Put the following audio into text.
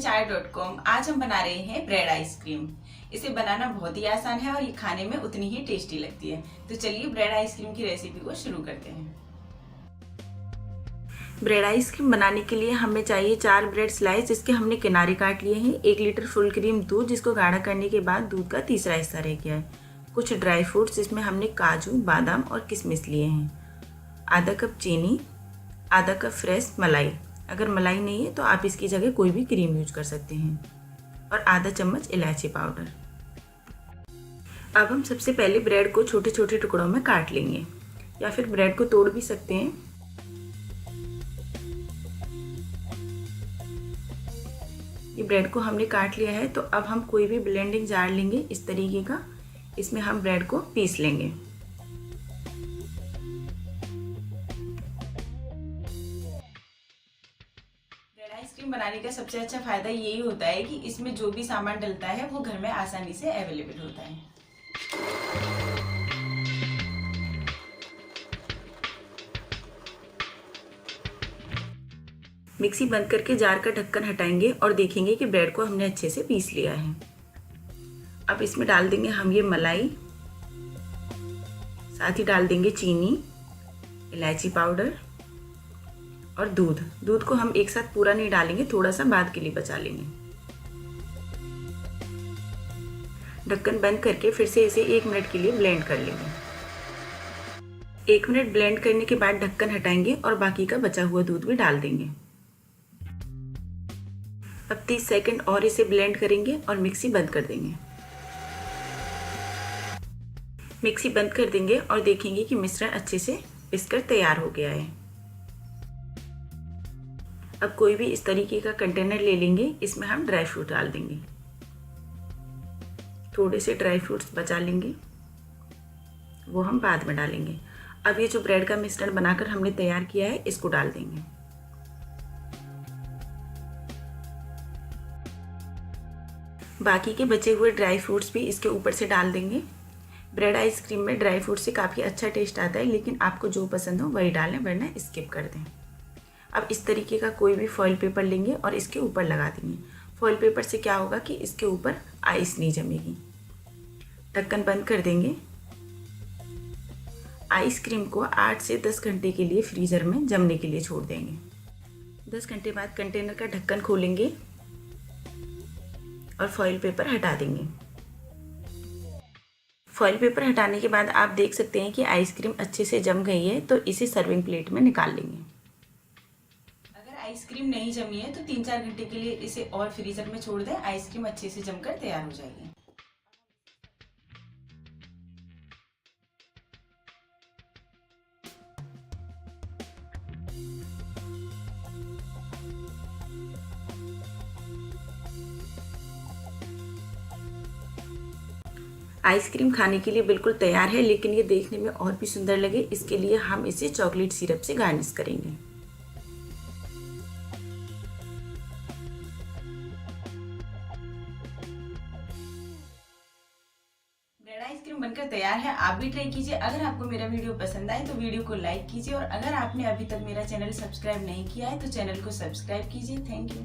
www.चाय.com। आज हम बना रहे हैं ब्रेड आइसक्रीम। इसे बनाना बहुत ही आसान है और ये खाने में उतनी ही टेस्टी लगती है। तो चलिए ब्रेड आइसक्रीम की रेसिपी को शुरू करते हैं। ब्रेड आइसक्रीम बनाने के लिए हमें चाहिए 4 ब्रेड स्लाइस, जिसके हमने किनारे काट लिए हैं। 1 लीटर फुल क्रीम दूध, जिसको गाढ़ा करने के बाद दूध का तीसरा हिस्सा रह गया है। कुछ ड्राई फ्रूट्स, जिसमें हमने काजू, बादाम और किशमिश लिए हैं। आधा कप चीनी, आधा कप फ्रेश मलाई। अगर मलाई नहीं है तो आप इसकी जगह कोई भी क्रीम यूज कर सकते हैं। और आधा चम्मच इलायची पाउडर। अब हम सबसे पहले ब्रेड को छोटे छोटे टुकड़ों में काट लेंगे, या फिर ब्रेड को तोड़ भी सकते हैं। ये ब्रेड को हमने काट लिया है, तो अब हम कोई भी ब्लेंडिंग जार लेंगे इस तरीके का। इसमें हम ब्रेड को पीस लेंगे। आइसक्रीम बनाने का सबसे अच्छा फायदा यही होता है कि इसमें जो भी सामान डलता है वो घर में आसानी से अवेलेबल होता है। मिक्सी बंद करके जार का ढक्कन हटाएंगे और देखेंगे कि ब्रेड को हमने अच्छे से पीस लिया है। अब इसमें डाल देंगे हम ये मलाई, साथ ही डाल देंगे चीनी, इलायची पाउडर और दूध को हम एक साथ पूरा नहीं डालेंगे, थोड़ा सा बाद के लिए बचा लेंगे। ढक्कन बंद करके फिर से इसे 1 मिनट के लिए ब्लेंड कर लेंगे। 1 मिनट ब्लेंड करने के बाद ढक्कन हटाएंगे और बाकी का बचा हुआ दूध भी डाल देंगे। अब 30 सेकंड और इसे ब्लेंड करेंगे और मिक्सी बंद कर देंगे। मिक्सी बंद कर देंगे और देखेंगे कि मिश्रण अच्छे से पिसकर तैयार हो गया है। अब कोई भी इस तरीके का कंटेनर ले लेंगे, इसमें हम ड्राई फ्रूट डाल देंगे। थोड़े से ड्राई फ्रूट्स बचा लेंगे, वो हम बाद में डालेंगे। अब ये जो ब्रेड का मिश्रण बनाकर हमने तैयार किया है, इसको डाल देंगे। बाकी के बचे हुए ड्राई फ्रूट्स भी इसके ऊपर से डाल देंगे। ब्रेड आइसक्रीम में ड्राई फ्रूट से काफ़ी अच्छा टेस्ट आता है, लेकिन आपको जो पसंद हो वही डालें, वरना स्किप कर दें। अब इस तरीके का कोई भी फॉइल पेपर लेंगे और इसके ऊपर लगा देंगे। फॉइल पेपर से क्या होगा कि इसके ऊपर आइस नहीं जमेगी। ढक्कन बंद कर देंगे। आइसक्रीम को 8 से 10 घंटे के लिए फ्रीज़र में जमने के लिए छोड़ देंगे। 10 घंटे बाद कंटेनर का ढक्कन खोलेंगे और फॉइल पेपर हटा देंगे। फॉइल पेपर हटाने के बाद आप देख सकते हैं कि आइसक्रीम अच्छे से जम गई है, तो इसे सर्विंग प्लेट में निकाल लेंगे। आइसक्रीम नहीं जमी है तो 3-4 घंटे के लिए इसे और फ्रीजर में छोड़ दें। आइसक्रीम अच्छे से जमकर तैयार हो जाएगी। आइसक्रीम खाने के लिए बिल्कुल तैयार है, लेकिन ये देखने में और भी सुंदर लगे, इसके लिए हम इसे चॉकलेट सिरप से गार्निश करेंगे। ब्रेड आइसक्रीम बनकर तैयार है, आप भी ट्राई कीजिए। अगर आपको मेरा वीडियो पसंद आए तो वीडियो को लाइक कीजिए, और अगर आपने अभी तक मेरा चैनल सब्सक्राइब नहीं किया है तो चैनल को सब्सक्राइब कीजिए। Thank you.